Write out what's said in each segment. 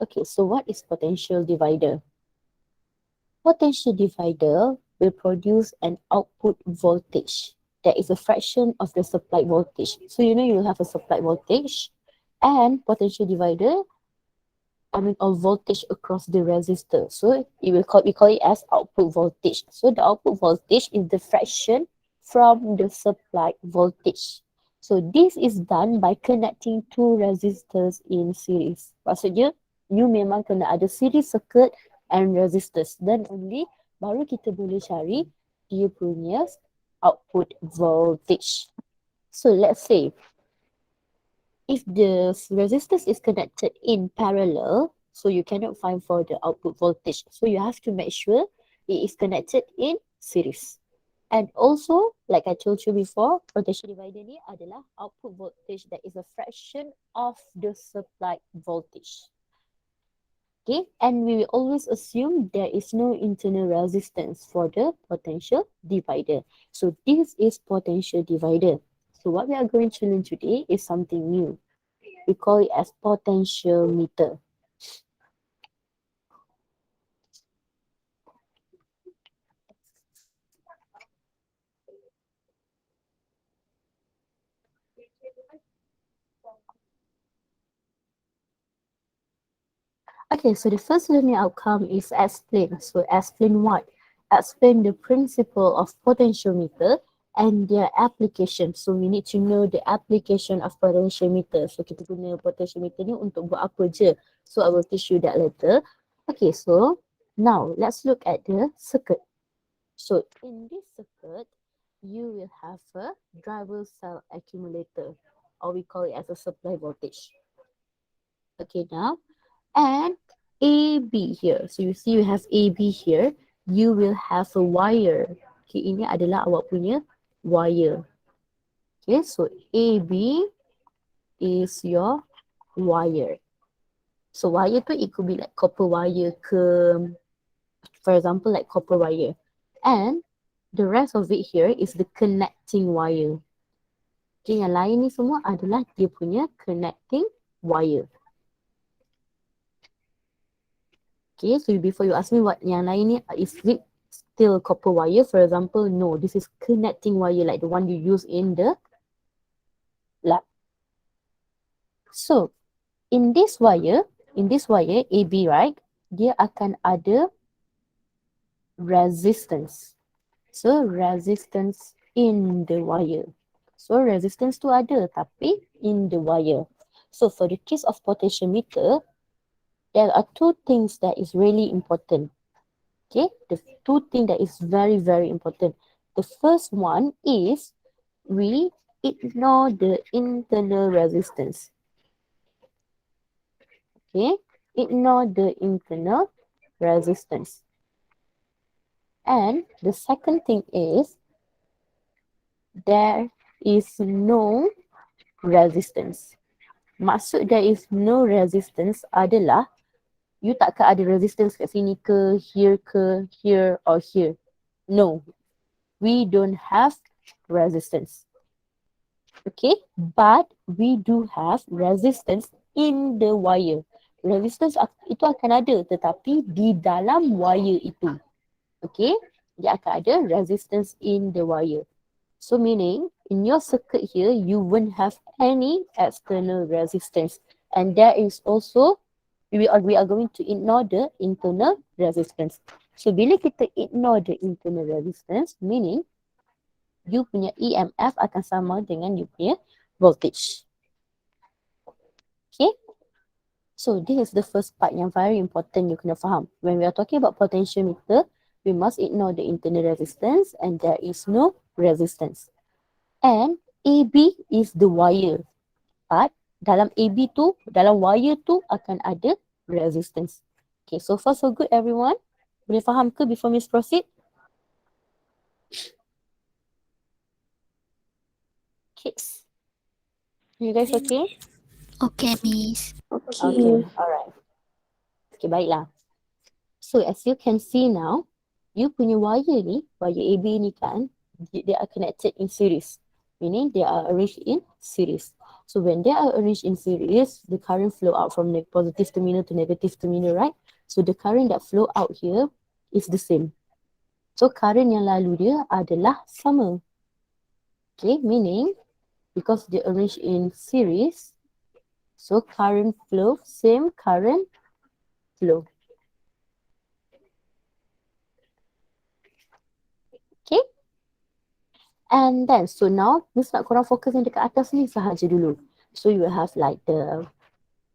Okay, so what is potential divider? Potential divider will produce an output voltage that is a fraction of the supplied voltage. So you know you have a supplied voltage and potential divider, or voltage across the resistor. So we call it as output voltage. So the output voltage is the fraction from the supplied voltage. So this is done by connecting two resistors in series. Maksudnya, you memang kena ada series circuit and resistors. Then only baru kita boleh cari dia punya output voltage. So let's say if the resistance is connected in parallel, so you cannot find for the output voltage. So you have to make sure it is connected in series. And also, like I told you before, potential divider ni adalah output voltage that is a fraction of the supplied voltage. Okay, and we will always assume there is no internal resistance for the potential divider. So this is potential divider. So what we are going to learn today is something new. We call it as potentiometer. Okay, so the first learning outcome is explain. So explain what? Explain the principle of potentiometer and their application. So we need to know the application of potentiometer. So kita guna potentiometer ni untuk buat apa je. So I will teach you that later. Okay, so now let's look at the circuit. So in this circuit, you will have a driver cell accumulator, or we call it as a supply voltage. Okay, now, and AB here. So you see you have AB here. You will have a wire. Okay, ini adalah awak punya wire. Okay, so AB is your wire. So wire tu it could be like copper wire ke, for example like copper wire. And the rest of it here is the connecting wire. Okay, yang lain ni semua adalah dia punya connecting wire. Okay, so before you ask me what yang lain ni, is it still copper wire? For example, no, this is connecting wire like the one you use in the lab. So, in this wire AB, right, dia akan ada resistance. So, resistance in the wire. So, resistance tu ada tapi in the wire. So, for the case of potentiometer, there are two things that is really important. Okay, the two things that is very, very important. The first one is we ignore the internal resistance. Okay, ignore the internal resistance. And the second thing is there is no resistance. Maksud there is no resistance adalah you takkan ada resistance kat sini ke, here or here. No, we don't have resistance. Okay, but we do have resistance in the wire. Resistance itu akan ada tetapi di dalam wire itu. Okay, dia akan ada resistance in the wire. So meaning in your circuit here, you won't have any external resistance. And there is also we are going to ignore the internal resistance. So bila kita ignore the internal resistance, meaning you punya EMF akan sama dengan you punya voltage. Okay. So this is the first part yang very important you kena faham. When we are talking about potentiometer, we must ignore the internal resistance and there is no resistance. And AB is the wire. But dalam AB tu, dalam wire tu akan ada resistance. Okay, so far so good everyone. Boleh faham ke before Miss proceed? Kids, you guys okay? Okay, Miss. Okay, alright. Okay, baiklah. So as you can see now, you punya wire ni, wire AB ni kan, they are connected in series. Meaning they are arranged in series. So when they are arranged in series, the current flow out from positive terminal to negative terminal, right? So the current that flow out here is the same. So current yang lalu dia adalah sama. Okay, meaning because they arranged in series, so current flow, same current flow. Okay, and then so now Miss nak korang fokus yang dekat atas ni sahaja dulu. So you will have like the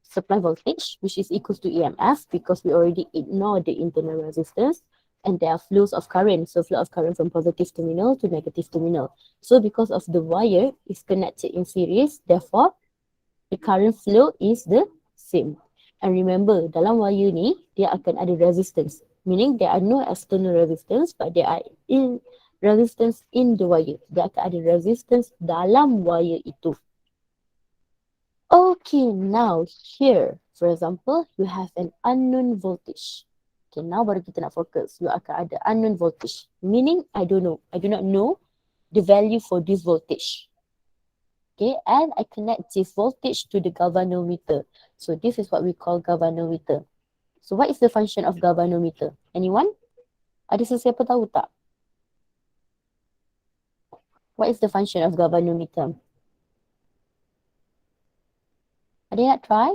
supply voltage, which is equals to EMF because we already ignore the internal resistance, and there are flows of current. So flow of current from positive terminal to negative terminal. So because of the wire is connected in series, therefore the current flow is the same. And remember, dalam wire ni, dia akan ada resistance. Meaning there are no external resistance, but there are in resistance in the wire. Dia akan ada resistance dalam wire itu. Okay, now here, for example, you have an unknown voltage. Okay, now baru kita nak fokus. You akan ada unknown voltage. Meaning, I don't know. I do not know the value for this voltage. Okay, and I connect this voltage to the galvanometer. So this is what we call galvanometer. So what is the function of galvanometer? Anyone? Ada sesiapa tahu tak? What is the function of galvanometer? Ada yang nak try?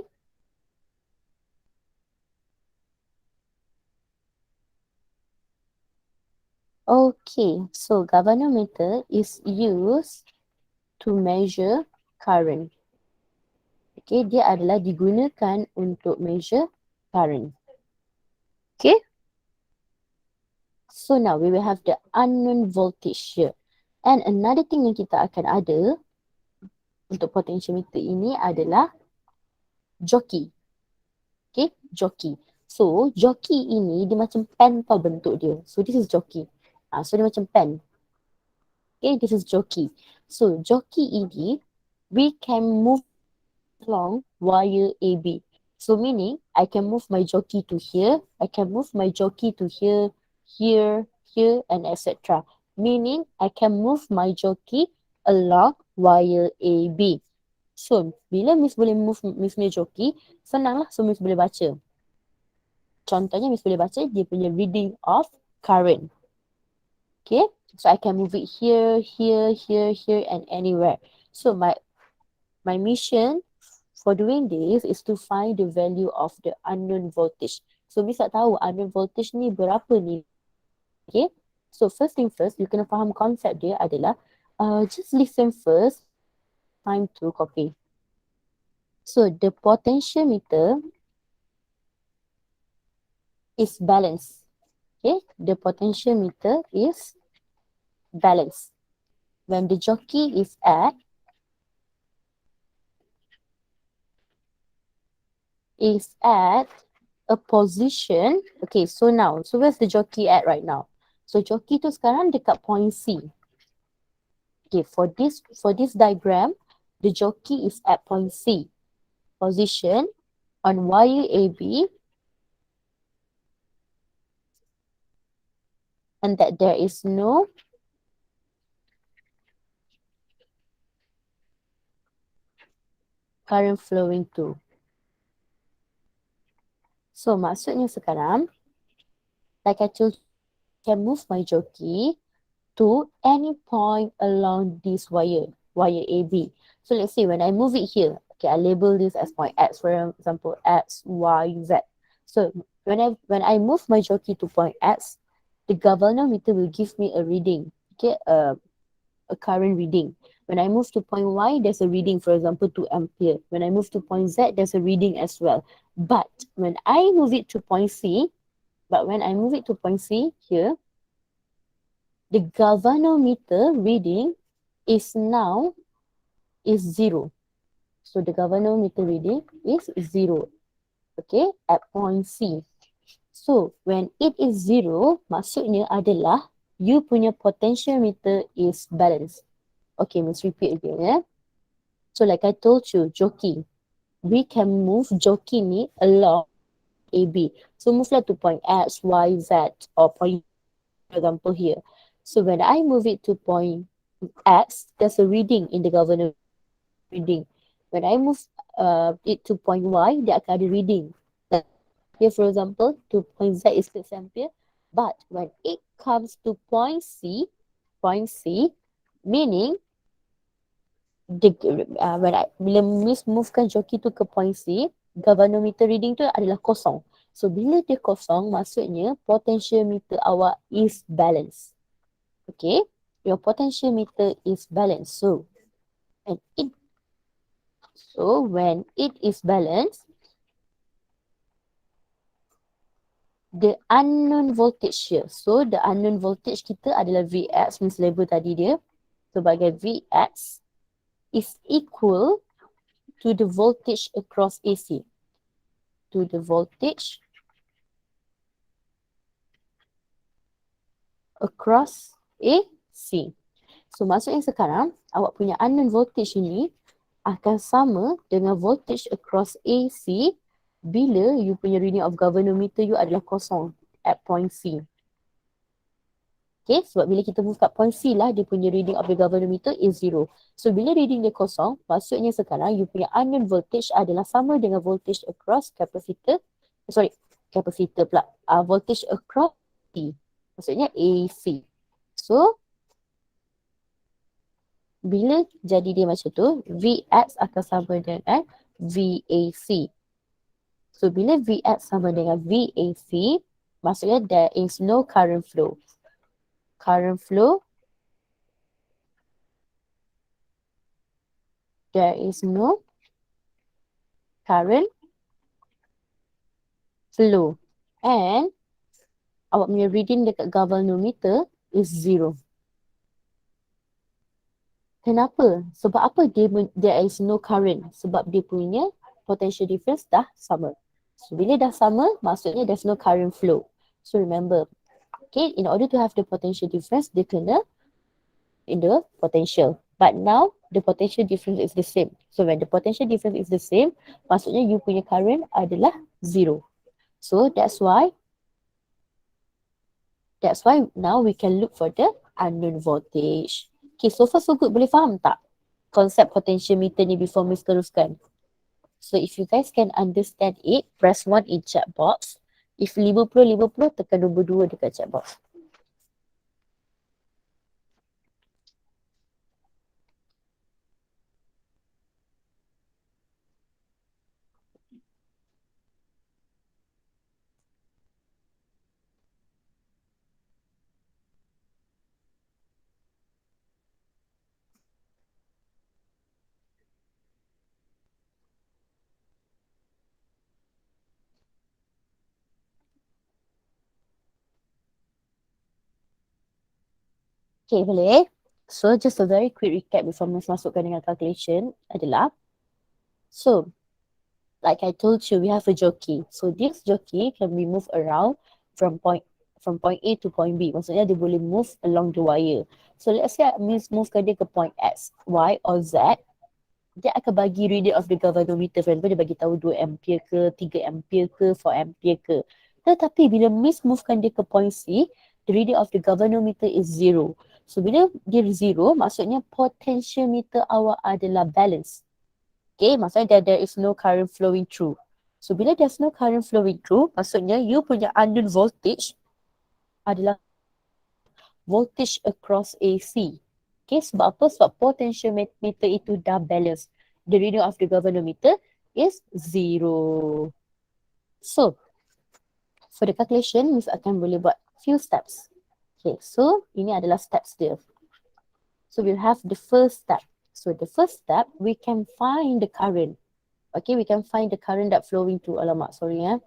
Okay, so galvanometer is used to measure current. Okay, dia adalah digunakan untuk measure current. Okay. So now we will have the unknown voltage here. And another thing yang kita akan ada untuk potentiometer ini adalah joki. Okay, joki. So joki ini dia macam pen tau bentuk dia. So this is joki. So dia macam pen. Okay, this is joki. So joki ini we can move along wire AB. So meaning I can move my jockey to here, I can move my jockey to here, here, here, and etc. Meaning I can move my jockey along wire AB. So bila Miss boleh move Miss punya jockey, senanglah, so Miss boleh baca. Contohnya Miss boleh baca dia punya reading of current. Okay, so I can move it here, here, here, here, and anywhere. So my mission for doing this is to find the value of the unknown voltage. So Miss tak tahu unknown voltage ni berapa ni. Okay, so first thing first, you kena faham konsep dia adalah just listen first, time to copy. So the potentiometer is balanced. Okay, the potentiometer is balanced. When the jockey is at a position. Okay, so now, so where's the jockey at right now? So jockey tu sekarang dekat point C. Okay, for this diagram, the jockey is at point C. Position on wire AB, and that there is no current flowing to. So maksudnya sekarang, like I told you, I can move my jockey to any point along this wire AB. So let's say when I move it here, okay, I label this as point X, for example, X, Y, Z. So when I move my jockey to point X, the galvanometer will give me a reading, okay, a current reading. When I move to point Y, there's a reading, for example, 2 ampere. When I move to point Z, there's a reading as well. But when I move it to point C here, the galvanometer reading is now zero. So the galvanometer reading is 0. Okay, at point C. So when it is 0, maksudnya adalah you punya potentiometer is balanced. Okay, let's repeat again. Yeah? So like I told you, jockey. We can move jockey ni along AB. So move lah to point X, Y, Z, or point, for example, here. So when I move it to point X, there's a reading in the galvanometer reading. When I move it to point Y, dia akan ada reading. Here, for example, to point Z is 6 ampere. But when it comes to point C, meaning bila Miss movekan joki tu ke point C, galvanometer reading tu adalah kosong. So, bila dia kosong, maksudnya potentiometer awak is balanced. Okay? Your potentiometer is balanced. When it is balanced, the unknown voltage here. So, the unknown voltage kita adalah Vx, Miss label tadi dia. Sebagai Vx is equal to the voltage across AC. To the voltage across AC. So, maksudnya sekarang, awak punya unknown voltage ini akan sama dengan voltage across AC bila you punya reading of galvanometer you adalah kosong at point C. Okay, sebab bila kita move kat point C lah, dia punya reading of the galvanometer is 0. So, bila reading dia kosong, maksudnya sekarang you punya unknown voltage adalah sama dengan voltage across capacitor pula. Voltage across T. Maksudnya AC. So, bila jadi dia macam tu, Vx akan sama dengan VAC. So, bila Vx sama dengan VAC, maksudnya there is no current flow. There is no current flow. And awak punya reading dekat galvanometer is 0. Kenapa? Sebab apa there is no current? Sebab dia punya potential difference dah sama. So, bila dah sama, maksudnya there's no current flow. So, remember, okay, in order to have the potential difference, dia kena in the potential. But now, the potential difference is the same. So, when the potential difference is the same, maksudnya you punya current adalah 0. So, that's why now we can look for the unknown voltage. Okay, so far so good. Boleh faham tak konsep potentiometer ni before Miss teruskan? So, if you guys can understand it, press 1 in chat box. If 50-50, tekan nombor 2 dekat chat box. Okay, boleh? So, just a very quick recap before Miss masukkan dengan calculation adalah, so, like I told you, we have a jockey. So, this jockey can be moved around from point A to point B. Maksudnya, dia boleh move along the wire. So, let's say Miss movekan dia ke point X, Y or Z. Dia akan bagi reading of the galvanometer. For example, dia bagi tahu 2 ampere ke, 3 ampere ke, 4 ampere ke. Tetapi, bila Miss movekan dia ke point C, the reading of the galvanometer is 0. So, bila dia 0, maksudnya potentiometer awak adalah balance. Okay, maksudnya there is no current flowing through. So, bila there's no current flowing through, maksudnya you punya unknown voltage adalah voltage across AC. Okay, sebab apa? Sebab potentiometer itu dah balance. The reading of the galvanometer is 0. So, for the calculation, Miss akan boleh buat few steps. Okay, so ini adalah steps dia. So, we'll have the first step. So, the first step, we can find the current. Okay, we can find the current that flowing through. Alamak, sorry ya.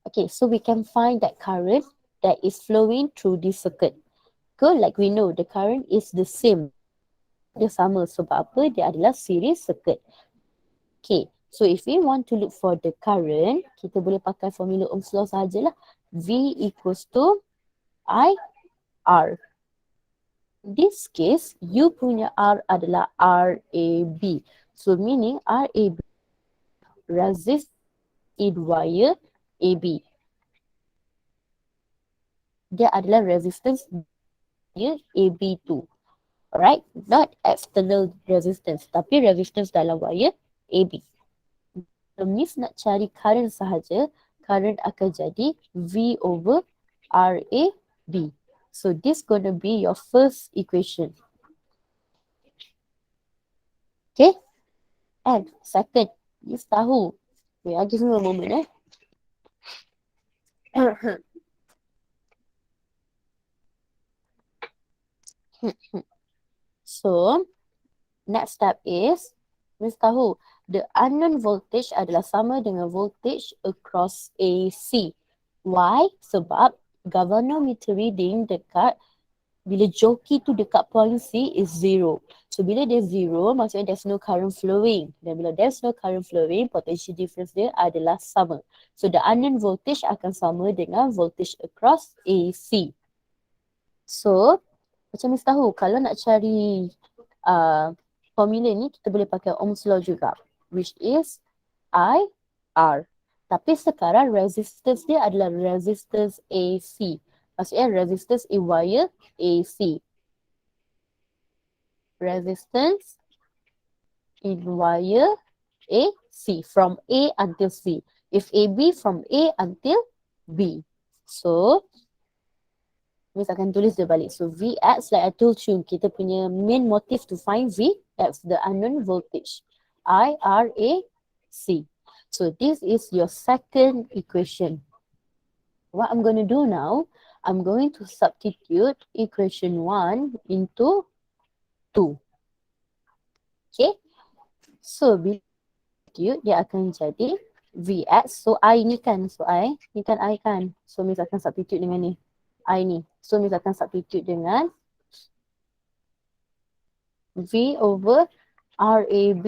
Okay, so we can find that current that is flowing through this circuit. Good, like we know, the current is the same. Dia sama sebab apa? Dia adalah series circuit. Okay, so if we want to look for the current, kita boleh pakai formula Ohm's law sahajalah. V equals to IR. In this case, you punya R adalah RAB. So meaning RAB resist in wire AB. Dia adalah resistance. wire AB2. Alright, not external resistance, tapi resistance dalam wire AB. Kalau Miss nak cari current sahaja, current akan jadi V over RAB. So this gonna be your first equation. Okay? And second, Miss tahu. Wait, give me a moment So, next step is, Miss tahu, the unknown voltage adalah sama dengan voltage across AC. Why? Sebab galvanometer reading dekat, bila joki tu dekat point C is zero. So, bila dia zero, maksudnya there's no current flowing. Dan bila there's no current flowing, potential difference dia adalah sama. So, the unknown voltage akan sama dengan voltage across AC. So, macam Miss tahu, kalau nak cari formula ni, kita boleh pakai Ohm's law juga, which is IR. Tapi sekarang resistance dia adalah resistance AC. Maksudnya resistance in wire AC. Resistance in wire AC from A until C. If AB from A until B. So, Miss akan tulis dia balik. So Vx, like I told you, kita punya main motive to find Vx, the unknown voltage. IRAC. So this is your second equation. What I'm going to do now, I'm going to substitute equation 1 into 2. Okay. So bila substitute, dia akan jadi Vx. So I ni kan, I kan. So Miss akan substitute dengan ni. I ni. So, Miss akan substitute dengan V over RAB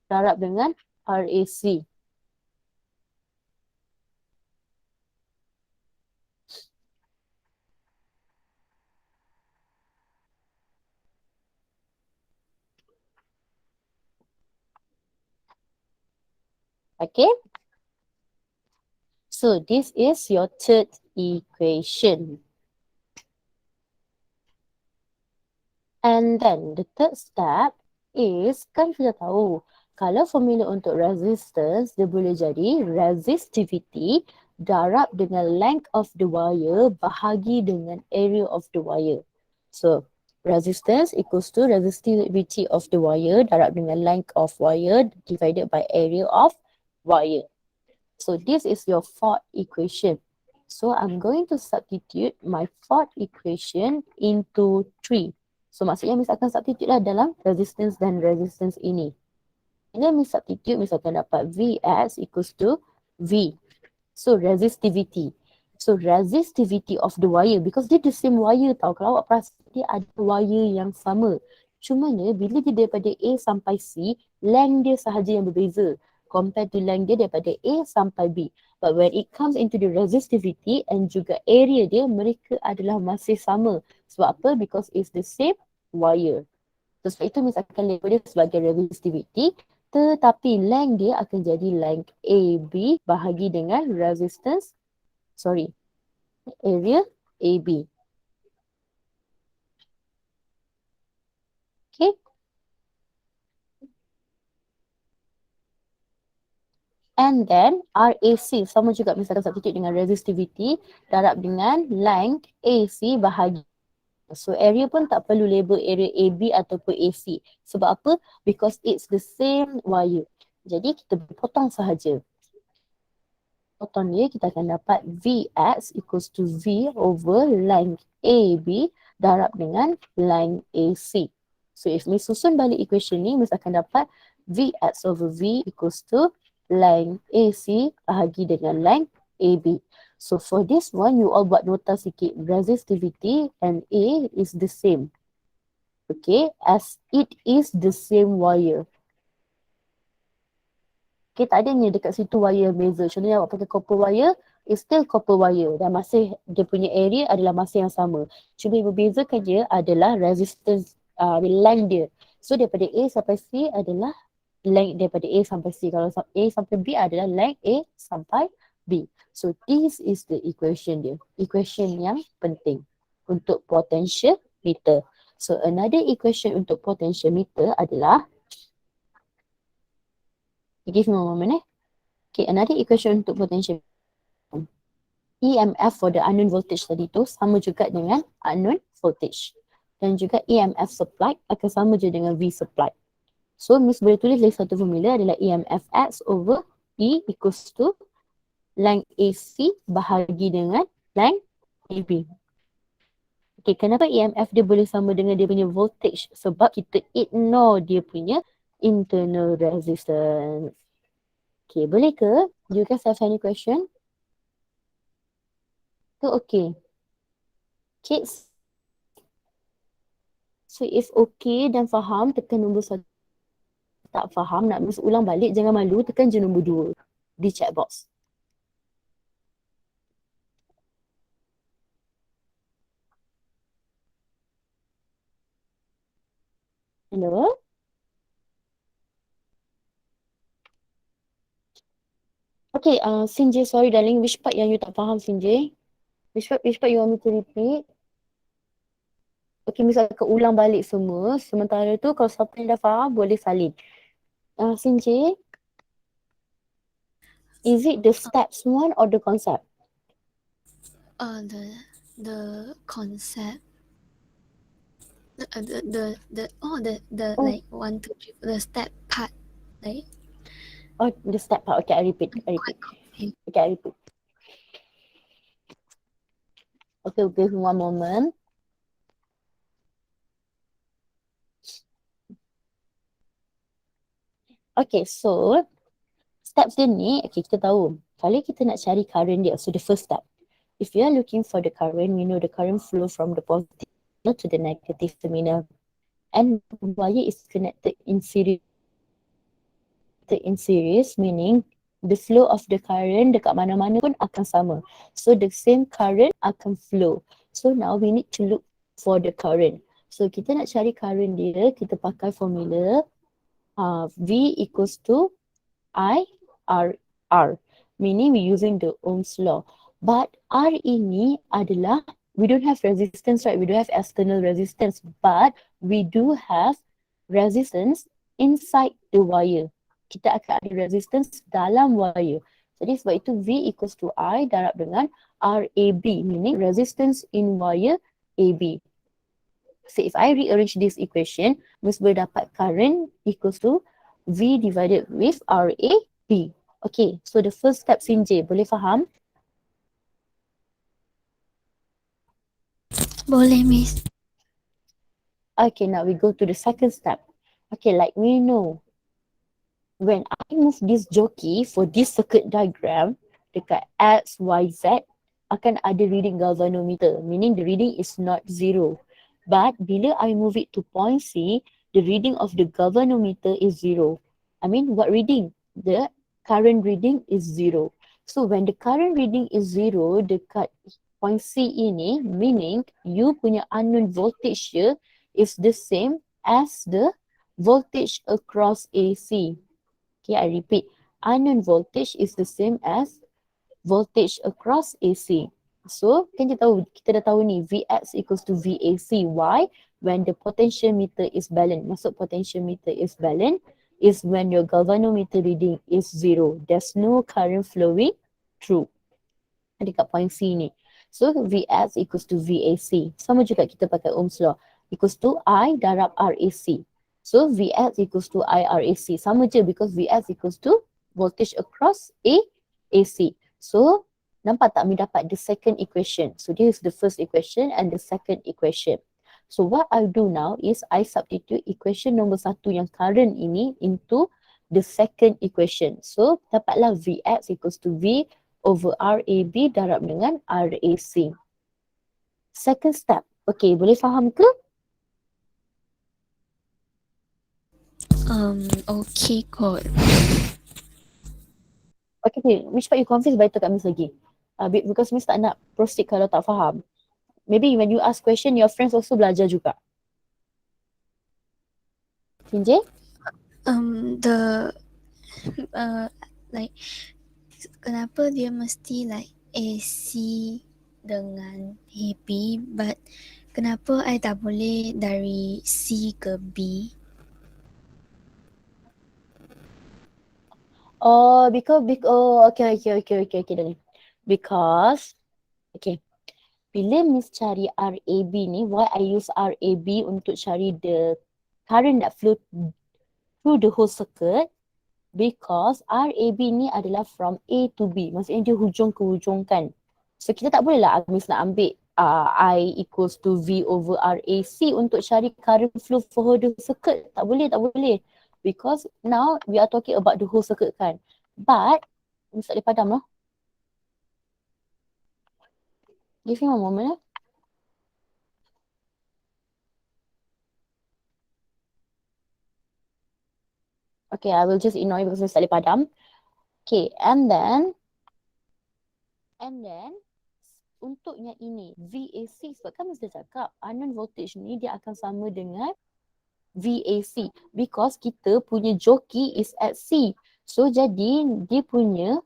darab dengan RAC. Okay. So, this is your third equation. And then the third step is, kan kita tahu, kalau formula untuk resistance, dia boleh jadi resistivity darab dengan length of the wire bahagi dengan area of the wire. So, resistance equals to resistivity of the wire darab dengan length of wire divided by area of wire. So, this is your fourth equation. So, I'm going to substitute my fourth equation into 3. So, maksudnya Miss akan substitute lah dalam resistance dan resistance ini. Bila Miss substitute, Miss akan dapat Vx equals to V. So, resistivity. So, resistivity of the wire. Because dia the same wire tau. Kalau awak perasan, dia ada wire yang sama. Cumanya, bila dia daripada A sampai C, length dia sahaja yang berbeza. Compared to length dia daripada A sampai B. But when it comes into the resistivity and juga area dia, mereka adalah masih sama. Sebab apa? Because it's the same wire. So, sebab itu Miss akan label dia sebagai resistivity. Tetapi length dia akan jadi length AB bahagi dengan resistance, area AB. Okay. And then RAC sama juga Miss akan substitute dengan resistivity darab dengan length AC bahagi. So area pun tak perlu label area AB ataupun AC. Sebab apa? Because it's the same wire. Jadi kita potong sahaja. Potong dia, kita akan dapat Vx equals to V over length AB darab dengan length AC. So if Miss susun balik equation ni, Miss akan dapat Vx over V equals to length AC bahagi dengan length AB. So for this one, you all buat nota sikit. Resistivity and A is the same. Okay, as it is the same wire. Okay, tak ada ni dekat situ wire beza. Contohnya awak pakai copper wire, it's still copper wire. Dan masih dia punya area adalah masih yang sama. Cuma yang berbezakan dia adalah resistance, length dia. So daripada A sampai C adalah length daripada A sampai C. Kalau A sampai B adalah length A sampai B. So this is the equation dia. Equation yang penting untuk potential meter. So another equation untuk potentiometer adalah, give me a moment Okay, another equation untuk potentiometer, EMF for the unknown voltage tadi tu sama juga dengan unknown voltage. Dan juga EMF supplied akan sama je dengan V supplied. So, Miss boleh tulis lagi satu formula adalah EMF X over E equals to length AC bahagi dengan length AB. Okay, kenapa EMF dia boleh sama dengan dia punya voltage? Sebab kita ignore dia punya internal resistance. Okay, boleh ke? Do you guys have any question? So, okay. Kids, so if okay dan faham, tekan nombor 1. Tak faham, nak Miss ulang balik, jangan malu, tekan je nombor 2 di chat box. Hello? Okay, Sinjay, sorry darling, which part yang you tak faham, Sinjay? Which part you want me to repeat? Okay, Miss akan ulang balik semua. Sementara tu, kalau siapa yang dah faham, boleh salin. Sinjay, is it the steps one or the concept? The concept. The Oh. like 1, 2, 3, the step part, like. Oh, the step part. Okay, I repeat. Okay, I repeat. Okay, give me one moment. Okay, so steps dia ni, okay, kita tahu. Kalau kita nak cari current dia, so the first step. If you are looking for the current, we know the current flow from the positive terminal to the negative terminal. And wire is connected in series, meaning the flow of the current dekat mana-mana pun akan sama. So the same current akan flow. So now we need to look for the current. So kita nak cari current dia, kita pakai formula V equals to I R R, meaning we using the Ohm's law. But R ini adalah, we don't have resistance, right? We don't have external resistance, but we do have resistance inside the wire. Kita akan ada resistance dalam wire. Jadi sebab itu V equals to I darab dengan RAB, meaning resistance in wire AB. So if I rearrange this equation, Miss boleh dapat current equals to V divided with RAB. Okay, so the first step Sinjay, boleh faham? Boleh, Miss. Okay, now we go to the second step. Okay, like we know, when I move this jockey for this circuit diagram, dekat X, Y, Z, akan ada reading galvanometer, meaning the reading is not zero. But bila I move it to point C, the reading of the galvanometer is zero. I mean, what reading? The current reading is zero. So when the current reading is zero dekat point C ini, meaning you punya unknown voltage here is the same as the voltage across AC. Okay, I repeat, unknown voltage is the same as voltage across AC. So, kan kita dah tahu ni, Vx equals to VAC. Why? When the potentiometer is balanced. Maksud potentiometer is balanced is when your galvanometer reading is zero. There's no current flowing through. Dekat point C ni. So, Vx equals to VAC. Sama juga kita pakai Ohm's law. Equals to I darab RAC. So, Vx equals to IRAC. Sama je because Vx equals to voltage across AC. So, nampak tak kami dapat the second equation. So, this is the first equation and the second equation. So, what I do now is I substitute equation nombor 1 yang current ini into the second equation. So, dapatlah Vx equals to V over RAB darab dengan RAC. Second step. Okay, boleh faham ke? Okay kot. Okay, which part you confused, better kat Miss lagi. Because Miss tak nak proceed kalau tak faham. Maybe when you ask question, your friends also belajar juga. Sinjay? Like, kenapa dia mesti like AC dengan AB, but Kenapa I tak boleh dari C ke B? Oh, okay, then. Because, okay, bila Miss cari RAB ni, why I use RAB untuk cari the current that flow through the whole circuit? Because RAB ni adalah from A to B. Maksudnya dia hujung ke hujung kan. So kita tak boleh lah Miss nak ambil I equals to V over RAC untuk cari current flow for the circuit. Tak boleh. Because now we are talking about the whole circuit kan. But, Miss tak boleh padam lah. Give me a moment. Okay, I will just ignore it because Miss tak boleh padam. Okay, and then untuk yang ini VAC, sebab kan Miss dah cakap unknown voltage ni dia akan sama dengan VAC because kita punya joki is at C. So jadi dia punya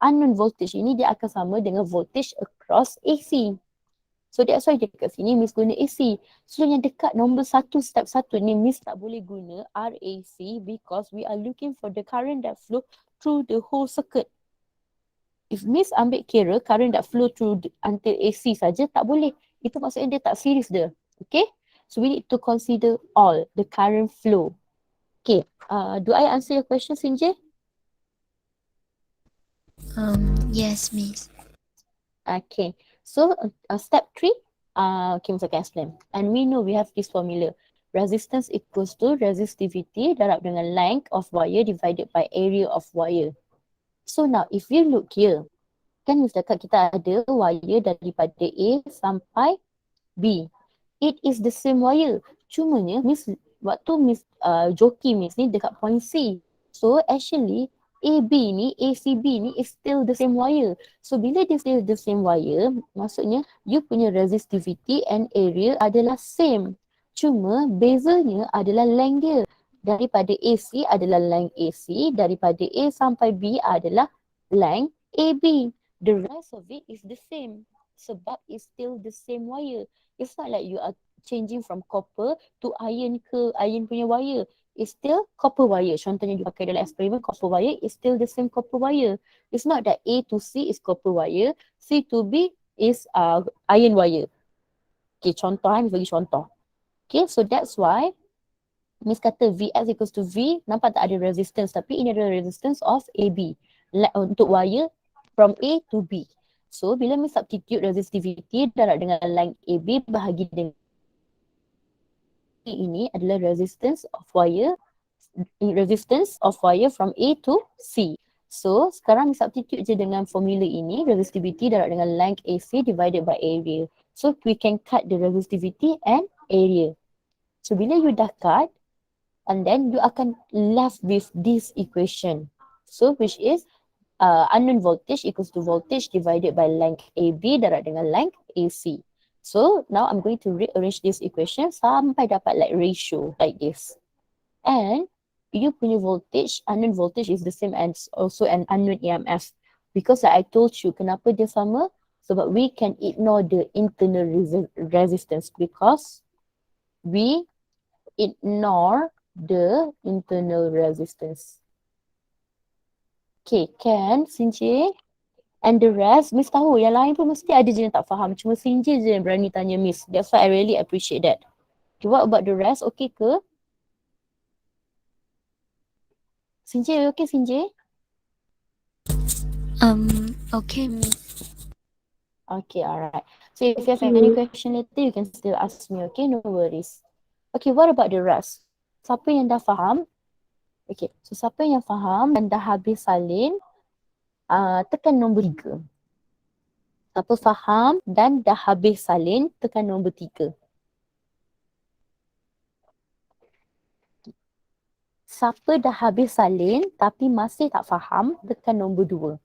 unknown voltage ini dia akan sama dengan voltage across AC. So that's why dekat sini Miss guna AC. So yang dekat nombor 1 step 1 ni Miss tak boleh guna RAC because we are looking for the current that flow through the whole circuit. If Miss ambil kira current that flow through until AC saja tak boleh. Itu maksudnya dia tak series dia. Okay? So we need to consider all the current flow. Okay. Do I answer your question, Sinjay? Yes, Miss. Okay. So step 3. Okay, Miss akan explain. And we know we have this formula. Resistance equals to resistivity darab dengan length of wire divided by area of wire. So now if you look here, kan Miss cakap kita ada wire daripada A sampai B. It is the same wire. Cumanya Miss waktu Miss joki Miss ni dekat point C. So actually AB ni, ACB ni is still the same wire. So bila dia still the same wire, maksudnya you punya resistivity and area adalah same. Cuma bezanya adalah length dia. Daripada AC adalah length AC, daripada A sampai B adalah length AB. The rest of it is the same. Sebab it's still the same wire. It's not like you are changing from copper to iron ke iron punya wire. It's still copper wire. Contohnya dipakai dalam eksperimen, copper wire is still the same copper wire. It's not that A to C is copper wire, C to B is iron wire. Okay, contoh Miss bagi contoh. Okay, so that's why Miss kata Vx equals to V, nampak tak ada resistance, tapi ini adalah resistance of AB untuk wire from A to B. So bila Miss substitute resistivity darab dengan length AB bahagi dengan ini adalah resistance of wire from A to C. So sekarang Miss substitute je dengan formula ini, resistivity darab dengan length AC divided by area. So we can cut the resistivity and area. So bila you dah cut, and then you akan left with this equation. So which is unknown voltage equals to voltage divided by length AB darab dengan length AC. So now I'm going to rearrange this equation sampai dapat like ratio like this. And you punya voltage, unknown voltage is the same as also an unknown EMF. Because like I told you, kenapa dia sama? Sebab we can ignore the internal resistance because we ignore the internal resistance. Okay, can Sinjay? And the rest, Miss tahu yang lain pun mesti ada je yang tak faham. Cuma Sinjay je yang berani tanya Miss. That's why I really appreciate that. Okay, what about the rest? Okay ke? Sinjay, okay Sinjay? Okay, Miss. Okay, alright. So if you have any question later, you can still ask me, okay? No worries. Okay, what about the rest? Siapa yang dah faham? Okay, so siapa yang faham dan dah habis salin, tekan nombor 3. Siapa faham dan dah habis salin, tekan nombor 3. Siapa dah habis salin tapi masih tak faham, tekan nombor 2.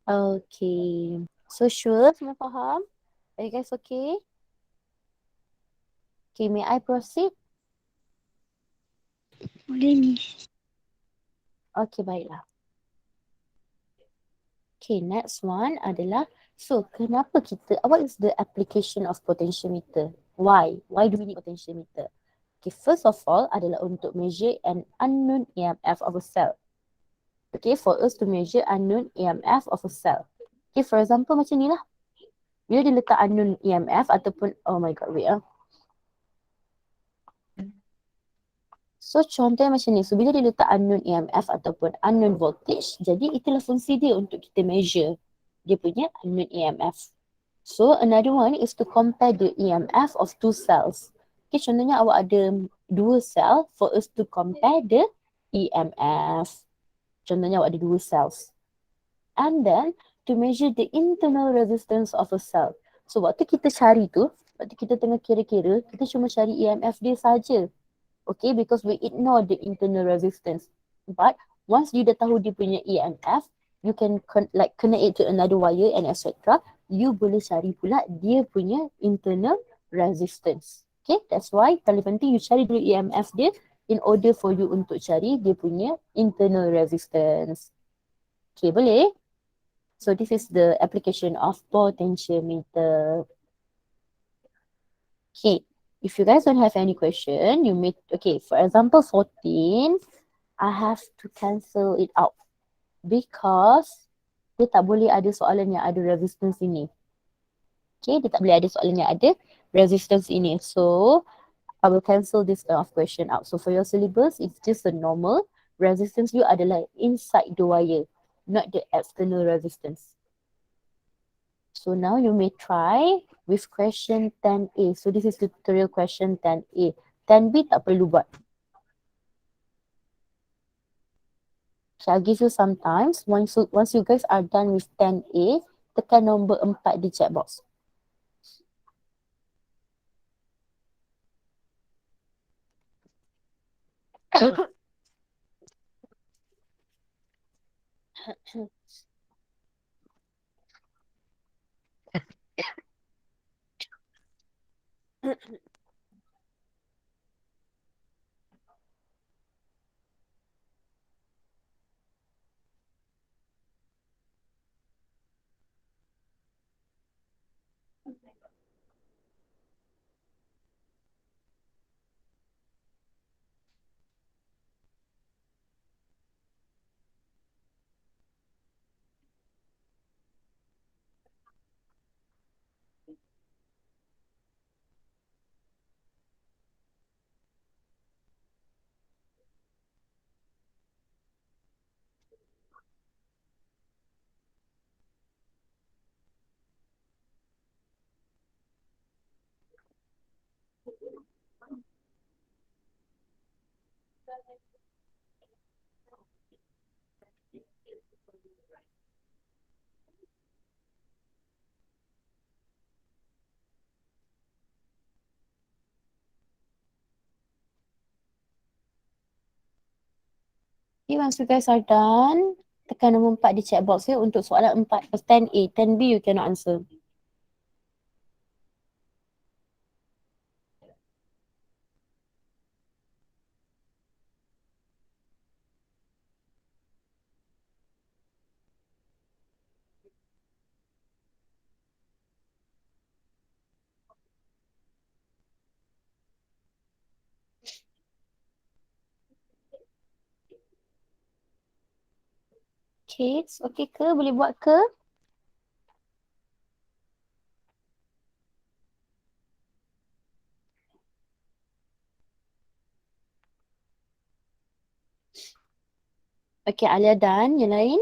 Okay. So sure, semua faham? Are you guys okay? Okay, may I proceed? Boleh ni. Okay, baiklah. Okay, next one adalah, so kenapa what is the application of potentiometer? Why? Why do we need potentiometer? Okay, first of all adalah untuk measure an unknown EMF of a cell. Okay, for us to measure unknown EMF of a cell. Okay, for example macam ni lah. Bila dia letak unknown EMF ataupun, oh my god, wait ah. So contohnya macam ni, so bila dia letak unknown EMF ataupun unknown voltage, jadi itulah fungsi dia untuk kita measure dia punya unknown EMF. So another one is to compare the EMF of two cells. Okay, contohnya awak ada dua sel, for us to compare the EMF. Contohnya awak ada dua cells. And then to measure the internal resistance of a cell. So waktu kita cari tu, waktu kita tengah kira-kira, kita cuma cari EMF dia saja. Okay, because we ignore the internal resistance. But once you dah tahu dia punya EMF, you can connect it to another wire and etc. You boleh cari pula dia punya internal resistance. Okay, that's why paling penting you cari dulu EMF dia in order for you untuk cari dia punya internal resistance. Okay, boleh? So this is the application of potentiometer. Okay, if you guys don't have any question, you may, okay, for example 14, I have to cancel it out because dia tak boleh ada soalan yang ada resistance ini. Okay, dia tak boleh ada soalan yang ada resistance ini. So, I will cancel this kind of question out. So, for your syllabus, it's just a normal resistance you adalah inside the wire, not the external resistance. So, now you may try with question 10A. So, this is tutorial question 10A. 10B tak perlu buat. So, I'll give you some times. Once you guys are done with 10A, tekan nombor 4 di chat box. Okay, once you guys are done, tekan nombor 4 di chat box ya untuk soalan 4, 10A. 10B you cannot answer. Kids, okay ke? Boleh buat ke? Okay, Alia done. Yang lain?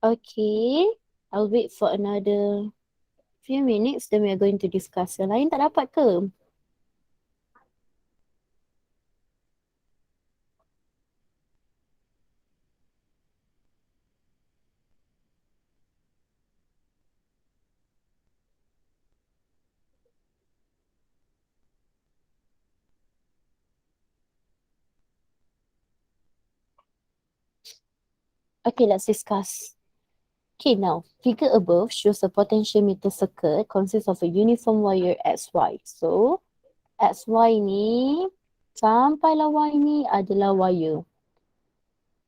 Okay, I'll wait for another few minutes, then we are going to discuss. Yang lain tak dapat ke? Okay, let's discuss. Okay, now, figure above shows a potentiometer circuit consists of a uniform wire XY. So, XY ni, sampailah Y ni adalah wire.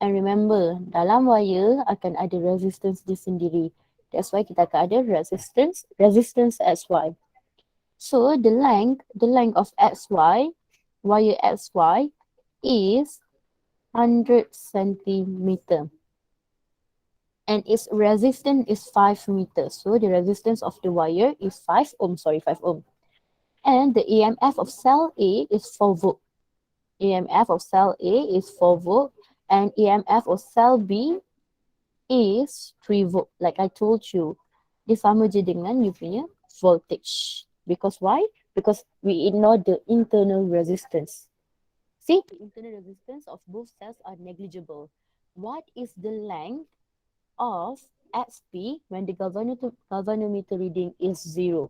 And remember, dalam wire akan ada resistance dia sendiri. That's why kita akan ada resistance XY. So, the length of XY, wire XY is 100 centimeter. And its resistance is 5 meters. So the resistance of the wire is 5 ohm, 5 ohm. And the EMF of cell A is 4 volt. EMF of cell A is 4 volt and EMF of cell B is 3 volt. Like I told you, dia sama je dengan you punya voltage. Because why? Because we ignore the internal resistance. See, the internal resistance of both cells are negligible. What is the length of XP when the galvanometer reading is 0.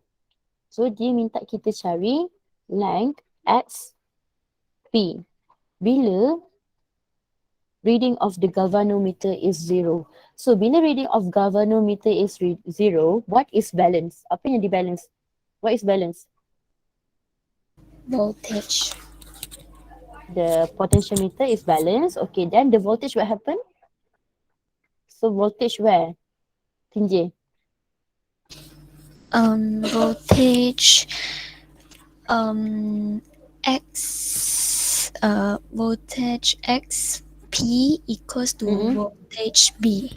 So dia minta kita cari length XP bila reading of the galvanometer is 0. So bila reading of galvanometer is 0, what is balance? Apa yang di-balance? What is balance? Voltage. The potentiometer is balanced. Okay, then the voltage what happen? So voltage where? Tinjay. Voltage X voltage X P equals to voltage B.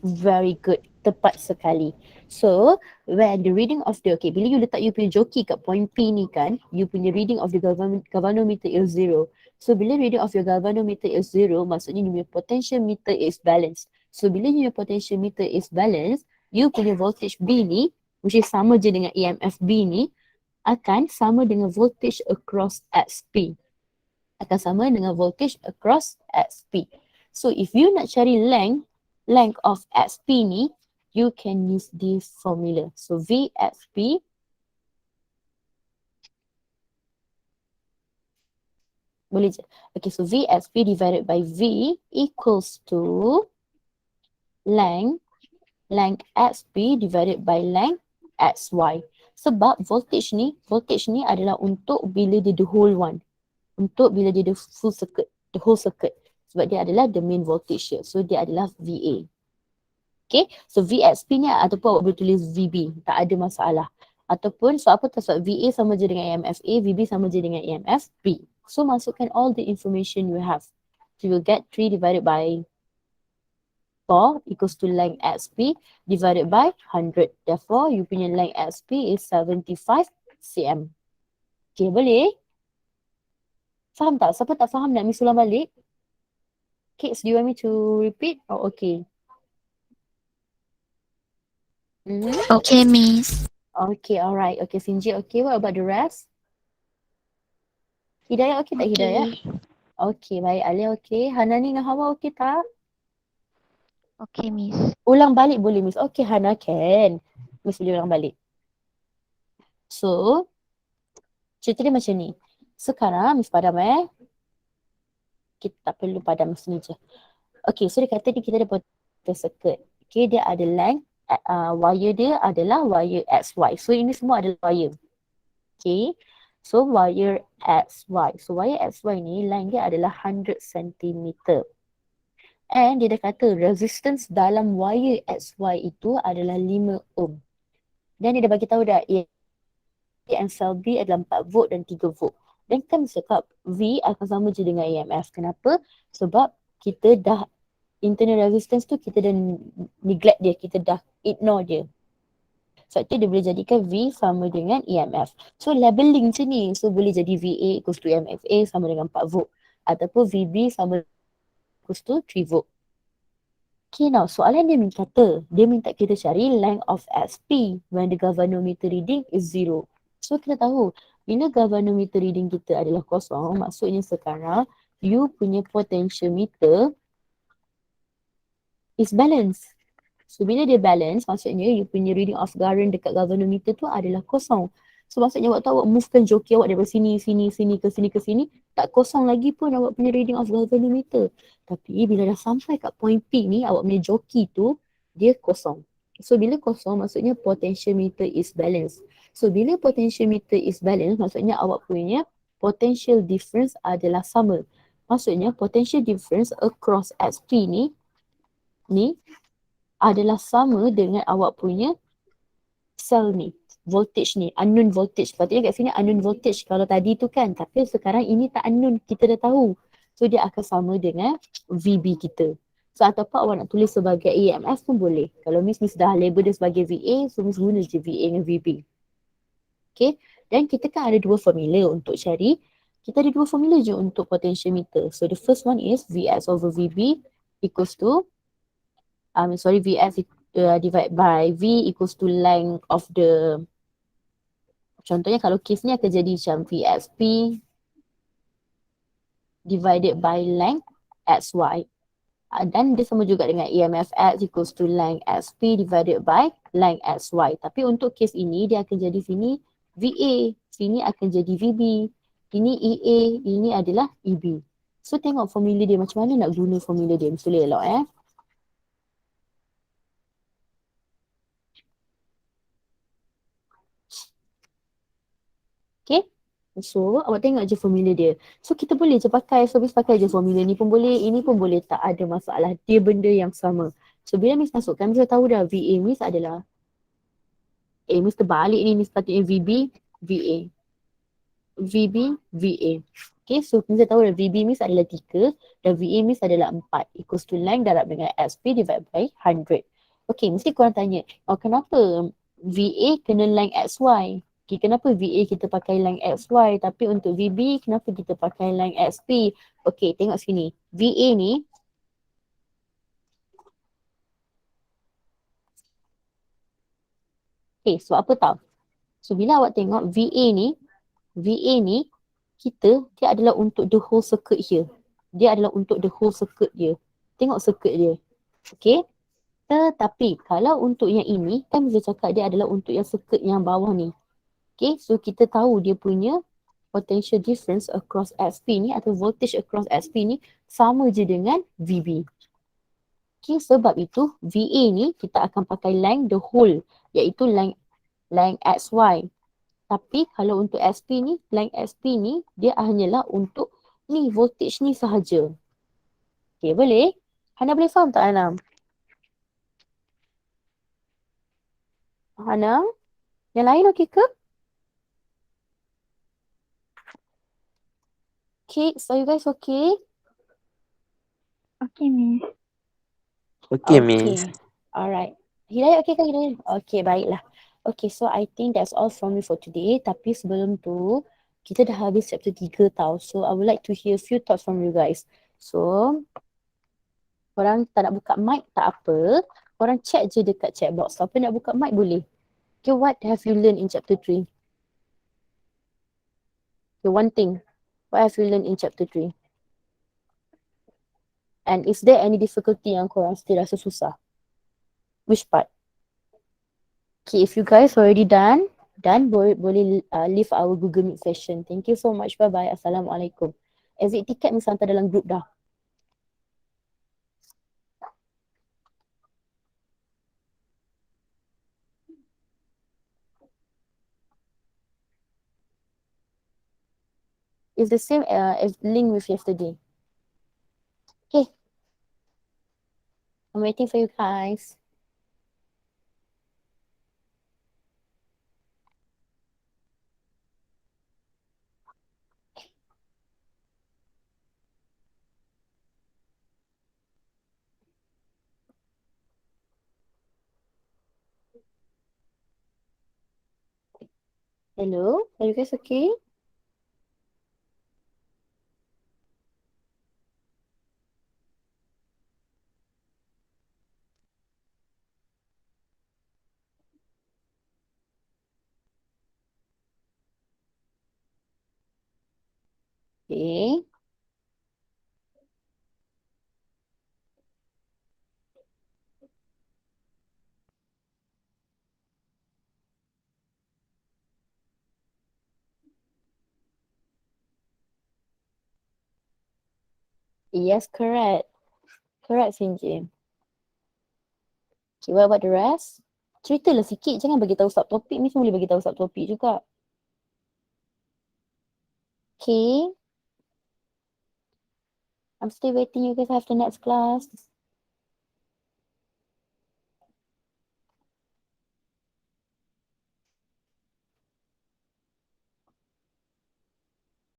Very good. Tepat sekali. So, when the reading of the, okay, bila you letak you punya joki kat point P ni kan, you punya reading of the galvanometer is 0. So, bila reading of your galvanometer is 0, maksudnya you punya potentiometer is balanced. So, bila you punya potentiometer is balanced, you punya voltage B ni, which is sama je dengan EMF B ni, akan sama dengan voltage across XP. Akan sama dengan voltage across XP. So, if you nak cari length of XP ni, you can use this formula. So VXP boleh je. Okay, so VXP divided by V equals to length XP divided by length XY. Sebab voltage ni adalah untuk bila dia the whole one. Untuk bila dia the full circuit, the whole circuit. Sebab dia adalah the main voltage here. So dia adalah VA. Okay, so VXP ni ataupun awak boleh tulis VB, tak ada masalah. Ataupun so apa tu, sebab VA sama je dengan EMF A, VB sama je dengan EMF B. So masukkan all the information you have. So you will get 3 divided by 4 equals to length XP divided by 100. Therefore, you punya length XP is 75 cm. Okay, boleh? Faham tak? Siapa tak faham nak ulang balik? Kids, do you want me to repeat? Oh, okay. Okay, Miss. Okay, alright. Okay, Sinji, okay. What about the rest? Hidayah okay tak Hidayah? Okay, baik. Alia okay. Hanani dengan Hawa okay tak? Okay, Miss. Ulang balik boleh, Miss. Okay, Hana can. Miss boleh ulang balik. So, cerita dia macam ni. Sekarang, Miss padam Kita tak perlu padam sini je. Okay, so dia kata ni kita ada potential circuit. Okay, dia ada length. Wire dia adalah wire XY. So, ini semua adalah wire. Okay. So, wire XY. So, wire XY ni length dia adalah 100 cm. And dia dah kata resistance dalam wire XY itu adalah 5 ohm. Dan dia dah bagi tahu dah A and cell B adalah 4 volt dan 3 volt. Dan kita cakap V akan sama je dengan EMF. Kenapa? Sebab kita dah internal resistance tu kita dah neglect dia, kita dah ignore dia. Sebab tu dia boleh jadikan V sama dengan EMF. So labeling macam ni. So boleh jadi VA equals to EMFA sama dengan 4 volt. Ataupun VB sama equals to 3 volt. Okay, now soalan dia minta kita cari length of SP when the galvanometer reading is 0. So kita tahu bila galvanometer reading kita adalah kosong, maksudnya sekarang you punya potentiometer is balance. So bila dia balance, maksudnya you punya reading of current dekat galvanometer tu adalah kosong. So maksudnya waktu awak movekan joki awak daripada sini ke sini, tak kosong lagi pun awak punya reading of galvanometer. Tapi bila dah sampai kat point P ni, awak punya joki tu dia kosong. So bila kosong, maksudnya potentiometer is balance. So bila potentiometer is balance, maksudnya awak punya potential difference adalah sama. Maksudnya potential difference across SP ni adalah sama dengan awak punya cell ni, voltage ni, unknown voltage. Patutnya kat sini unknown voltage kalau tadi tu kan, tapi sekarang ini tak unknown, kita dah tahu. So dia akan sama dengan VB kita. So ataupun awak nak tulis sebagai EMF pun boleh. Kalau Miss dah label dia sebagai VA, so Miss guna je VA dengan VB. Okay, dan kita kan ada dua formula untuk cari. Kita ada dua formula je untuk potentiometer. So the first one is VS over VB equals to VS divided by V equals to length of the, contohnya kalau case ni akan jadi macam VSP divided by length XY. Dan dia sama juga dengan EMF X equals to length SP divided by length XY. Tapi untuk case ini dia akan jadi sini VA, sini akan jadi VB, ini EA, ini adalah EB. So tengok formula dia macam mana nak guna formula dia. Mesti elok Okay. So awak tengok je formula dia. So kita boleh je pakai, so Miss pakai je formula ni pun boleh, ini pun boleh, tak ada masalah. Dia benda yang sama. So bila Miss masukkan, Miss tahu dah VA Miss adalah Miss terbalik ni, Miss patutnya VB, VA. VB, VA. Okay, so Miss tahu dah VB Miss adalah 3 dan VA Miss adalah 4. Equals to length darab dengan SP divided by 100. Okay, mesti korang tanya, kenapa VA kena length XY? Okay, kenapa VA kita pakai length XY tapi untuk VB kenapa kita pakai length SP? Okay, tengok sini. VA ni sebab apa tau? So bila awak tengok VA ni dia adalah untuk the whole circuit here. Dia adalah untuk the whole circuit dia. Tengok circuit dia. Okay. Tetapi kalau untuk yang ini, kan bisa cakap dia adalah untuk yang circuit yang bawah ni. Okay. So kita tahu dia punya potential difference across SP ni atau voltage across SP ni sama je dengan VB. Okay. Sebab itu VA ni kita akan pakai length the whole, iaitu length XY. Tapi kalau untuk SP ni, length SP ni, dia hanyalah untuk ni, voltage ni sahaja. Okay, boleh? Hana boleh faham tak, Hana? Hana? Yang lain okey ke? Okay, so you guys okay? Okay, Miss. Okay, Miss. Alright. Hidayat okay kan, Hidayat? Okay, baiklah. Okay, so I think that's all from me for today. Tapi sebelum tu, kita dah habis chapter 3 tau. So, I would like to hear a few thoughts from you guys. So, korang tak nak buka mic, tak apa. Korang chat je dekat chat box. Siapa nak buka mic boleh. Okay, what have you learned in chapter 3? Okay, one thing. What have you learned in chapter 3? And is there any difficulty yang korang still rasa susah? Which part? Okay, if you guys already done, boleh leave our Google Meet session. Thank you so much. Bye-bye. Assalamualaikum. Exit ticket Miss hantar dalam group dah. It's the same as link with yesterday. Okay. I'm waiting for you guys. Hello? Are you guys okay? Okay. Yes, correct. Correct, Sinjin. Okay, what about the rest? Ceritalah sikit, jangan bagi tahu subtopik ni, semua boleh bagi tahu subtopik juga. Okay. I'm still waiting, you guys have the next class.